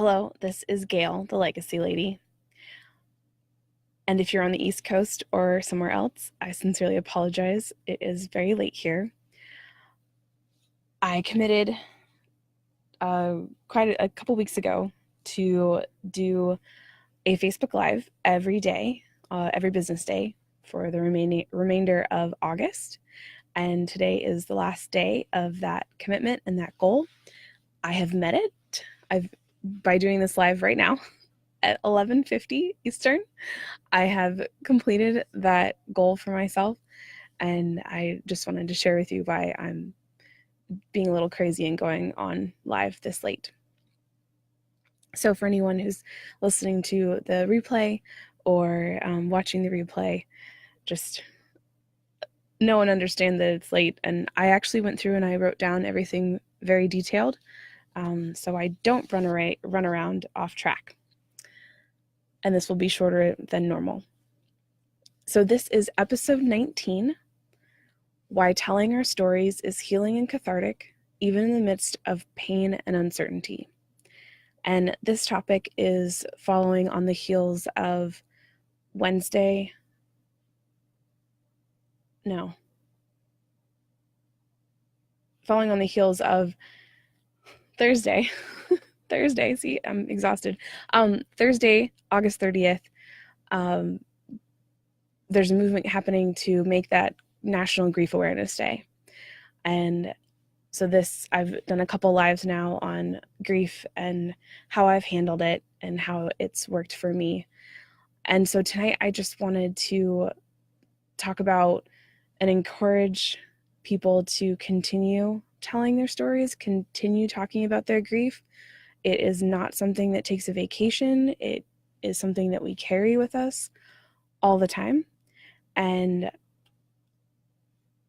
Hello, this is Gail, the Legacy Lady. And if you're on the East Coast or somewhere else, I sincerely apologize. It is very late here. I committed quite a couple weeks ago to do a Facebook Live every day, every business day for the remainder of August. And today is the last day of that commitment and that goal. I have met it. By doing this live right now at 11:50 Eastern, I have completed that goal for myself, and I just wanted to share with you why I'm being a little crazy and going on live this late. So for anyone who's listening to the replay or watching the replay, just know and understand that it's late. And I actually went through and I wrote down everything very detailed, so I don't run around off track. And this will be shorter than normal. So this is episode 19, Why Telling Our Stories is Healing and Cathartic, Even in the Midst of Pain and Uncertainty. And this topic is following on the heels of following on the heels of Thursday. Thursday, see, I'm exhausted. Thursday, August 30th, there's a movement happening to make that National Grief Awareness Day. And so I've done a couple lives now on grief and how I've handled it and how it's worked for me. And so tonight I just wanted to talk about and encourage people to continue telling their stories, continue talking about their grief. It is not something that takes a vacation. It is something that we carry with us all the time. And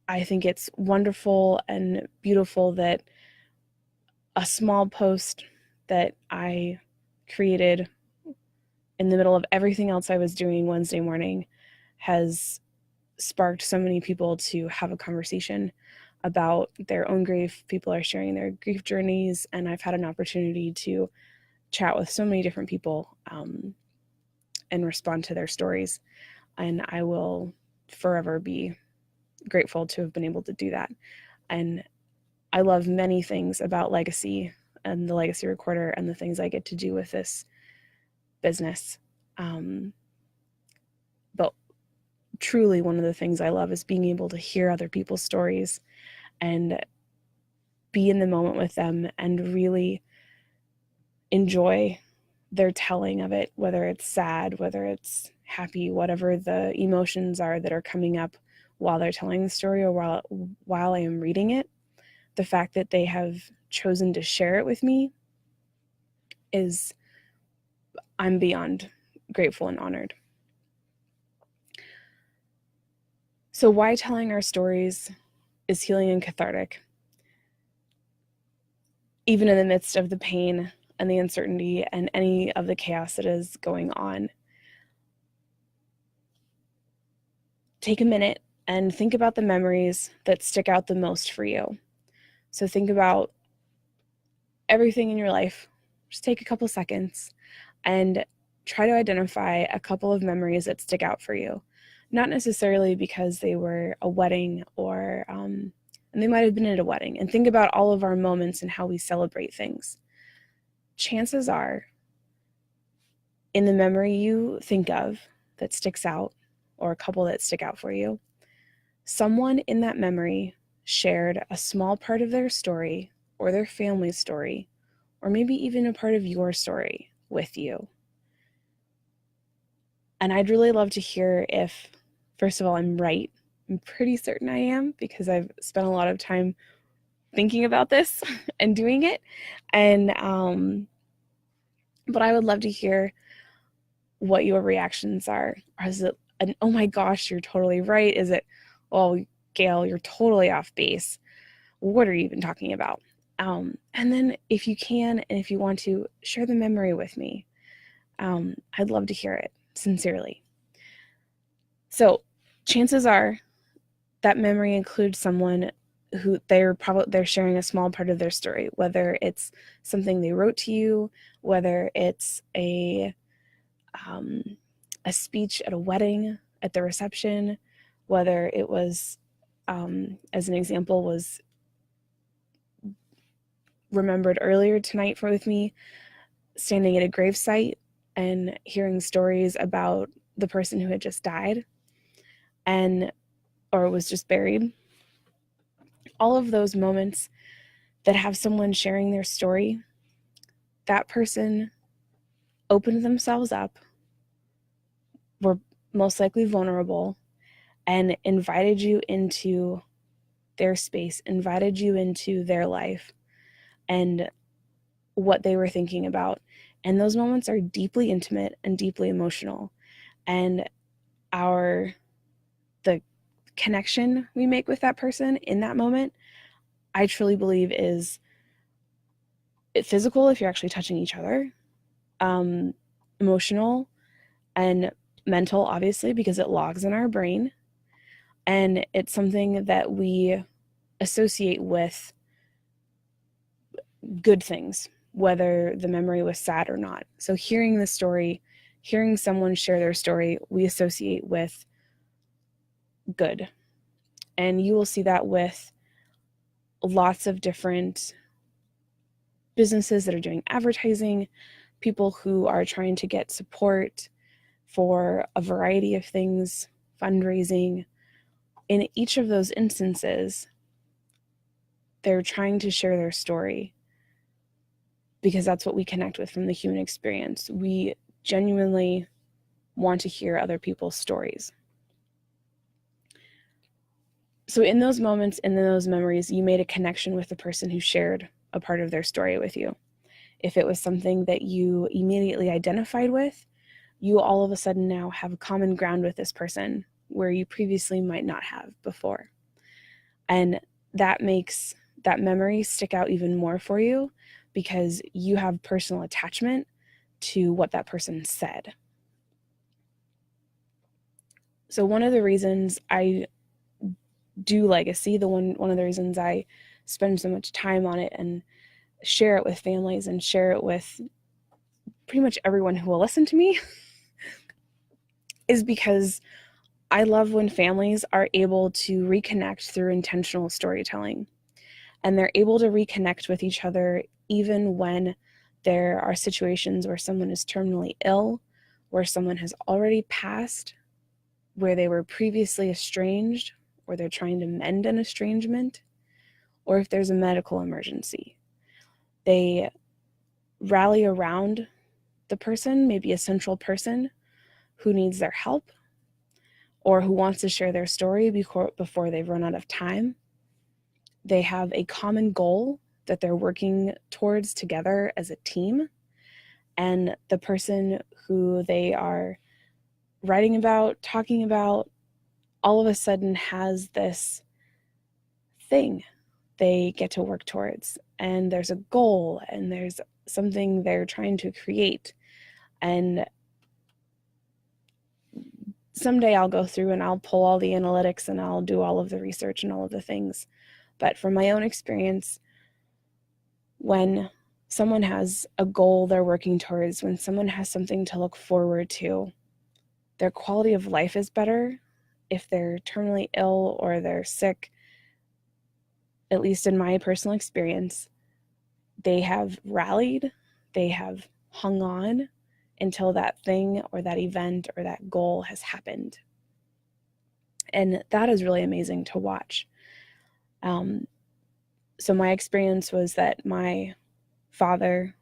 I think it's wonderful and beautiful that a small post that I created in the middle of everything else I was doing Wednesday morning has sparked so many people to have a conversation about their own grief. People are sharing their grief journeys, and I've had an opportunity to chat with so many different people and respond to their stories. And I will forever be grateful to have been able to do that. And I love many things about Legacy and the Legacy Recorder and the things I get to do with this business. But truly one of the things I love is being able to hear other people's stories and be in the moment with them and really enjoy their telling of it, whether it's sad, whether it's happy, whatever the emotions are that are coming up while they're telling the story or while I am reading it. The fact that they have chosen to share it with me I'm beyond grateful and honored. So why telling our stories is healing and cathartic, even in the midst of the pain and the uncertainty and any of the chaos that is going on. Take a minute and think about the memories that stick out the most for you. So think about everything in your life. Just take a couple seconds and try to identify a couple of memories that stick out for you. Not necessarily because they were a wedding and they might have been at a wedding. And think about all of our moments and how we celebrate things. Chances are, in the memory you think of that sticks out, or a couple that stick out for you, someone in that memory shared a small part of their story or their family's story, or maybe even a part of your story with you. And I'd really love to hear if, first of all, I'm right. I'm pretty certain I am because I've spent a lot of time thinking about this and doing it. But I would love to hear what your reactions are. Or is it an, oh my gosh, you're totally right? Is it, oh, Gail, you're totally off base. What are you even talking about? And then if you can, and if you want to, share the memory with me. I'd love to hear it, sincerely. So chances are that memory includes someone who they're sharing a small part of their story, whether it's something they wrote to you, whether it's a speech at a wedding, at the reception, whether it was, as an example, was remembered earlier tonight with me, standing at a gravesite and hearing stories about the person who had just died and or was just buried. All of those moments that have someone sharing their story, that person opened themselves up, were most likely vulnerable, and invited you into their space, invited you into their life and what they were thinking about. And those moments are deeply intimate and deeply emotional. And the connection we make with that person in that moment, I truly believe is physical if you're actually touching each other, emotional and mental, obviously, because it logs in our brain. And it's something that we associate with good things, whether the memory was sad or not. So hearing the story, hearing someone share their story, we associate with good. And you will see that with lots of different businesses that are doing advertising, people who are trying to get support for a variety of things, fundraising. In each of those instances, they're trying to share their story because that's what we connect with from the human experience. We genuinely want to hear other people's stories. So in those moments, in those memories, you made a connection with the person who shared a part of their story with you. If it was something that you immediately identified with, you all of a sudden now have common ground with this person where you previously might not have before. And that makes that memory stick out even more for you because you have personal attachment to what that person said. So one of the reasons I do legacy, one of the reasons I spend so much time on it and share it with families and share it with pretty much everyone who will listen to me is because I love when families are able to reconnect through intentional storytelling. And they're able to reconnect with each other even when there are situations where someone is terminally ill, where someone has already passed, where they were previously estranged, or they're trying to mend an estrangement, or if there's a medical emergency. They rally around the person, maybe a central person who needs their help or who wants to share their story before they've run out of time. They have a common goal that they're working towards together as a team. And the person who they are writing about, talking about, all of a sudden has this thing they get to work towards. And there's a goal and there's something they're trying to create. And someday I'll go through and I'll pull all the analytics and I'll do all of the research and all of the things. But from my own experience, when someone has a goal they're working towards, when someone has something to look forward to, their quality of life is better. If they're terminally ill or they're sick, at least in my personal experience, they have rallied, they have hung on until that thing or that event or that goal has happened. And that is really amazing to watch. So my experience was that my father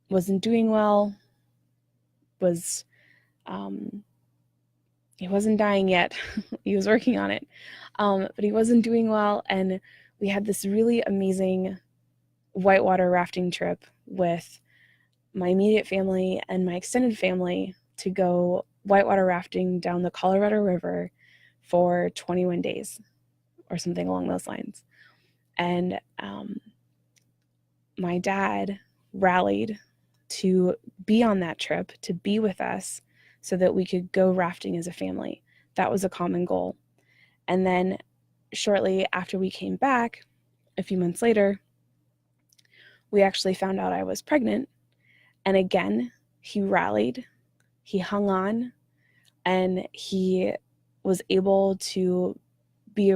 wasn't doing well, he wasn't dying yet. He was working on it, but he wasn't doing well. And we had this really amazing whitewater rafting trip with my immediate family and my extended family to go whitewater rafting down the Colorado River for 21 days or something along those lines. And my dad rallied to be on that trip, to be with us so that we could go rafting as a family. That was a common goal. And then shortly after we came back, a few months later, we actually found out I was pregnant. And again, he rallied, he hung on, and he was able to be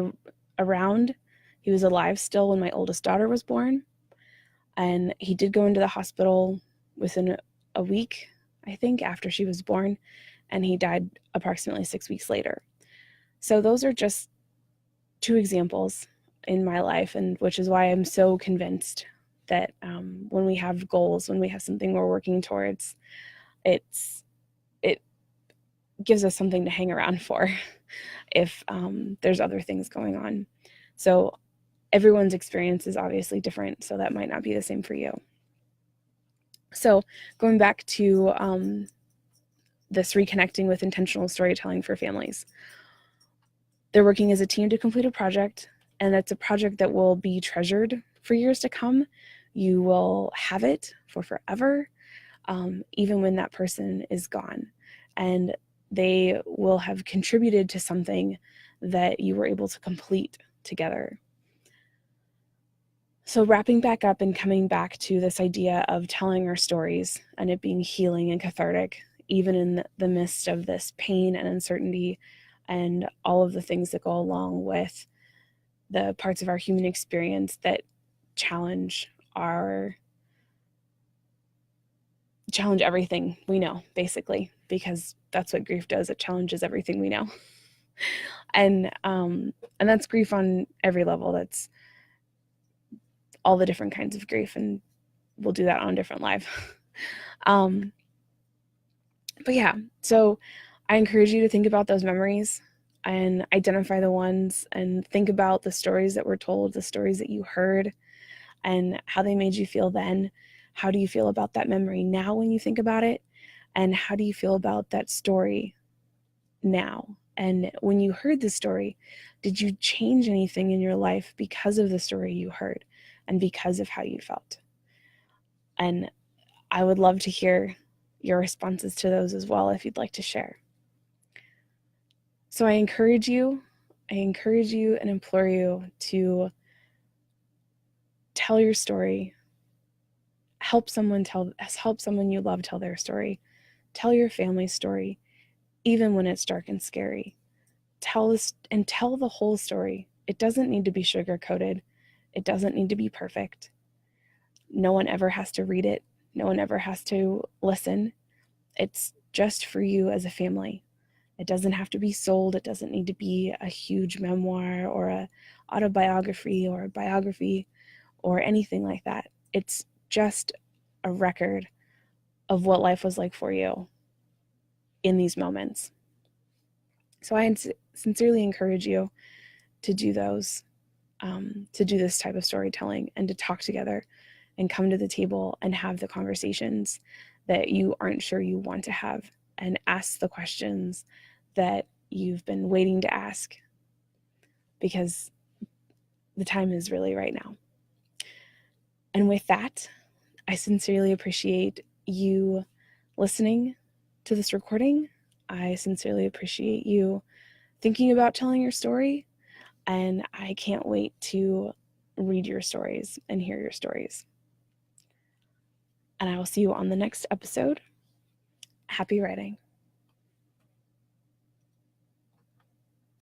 around. He was alive still when my oldest daughter was born. And he did go into the hospital within a week, I think, after she was born. And he died approximately 6 weeks later. So those are just two examples in my life, and which is why I'm so convinced that when we have goals, when we have something we're working towards, it gives us something to hang around for if there's other things going on. So everyone's experience is obviously different, so that might not be the same for you. So going back to this reconnecting with intentional storytelling for families. They're working as a team to complete a project, and it's a project that will be treasured for years to come. You will have it for forever, even when that person is gone. And they will have contributed to something that you were able to complete together. So wrapping back up and coming back to this idea of telling our stories and it being healing and cathartic, even in the midst of this pain and uncertainty and all of the things that go along with the parts of our human experience that challenge everything we know, basically, because that's what grief does. It challenges everything we know. And that's grief on every level. That's all the different kinds of grief, and we'll do that on a different live. But yeah, so I encourage you to think about those memories and identify the ones and think about the stories that were told, the stories that you heard, and how they made you feel then. How do you feel about that memory now when you think about it? And how do you feel about that story now? And when you heard the story, did you change anything in your life because of the story you heard and because of how you felt? And I would love to hear your responses to those as well if you'd like to share. So I encourage you and implore you to tell your story. Help someone you love tell their story. Tell your family's story, even when it's dark and scary. Tell the whole story. It doesn't need to be sugar-coated. It doesn't need to be perfect. No one ever has to read it. No one ever has to listen. It's just for you as a family. It doesn't have to be sold. It doesn't need to be a huge memoir or a autobiography or a biography or anything like that. It's just a record of what life was like for you in these moments. So I sincerely encourage you to do those, to do this type of storytelling and to talk together and come to the table and have the conversations that you aren't sure you want to have, and ask the questions that you've been waiting to ask, because the time is really right now. And with that, I sincerely appreciate you listening to this recording. I sincerely appreciate you thinking about telling your story, and I can't wait to read your stories and hear your stories. And I will see you on the next episode. Happy writing.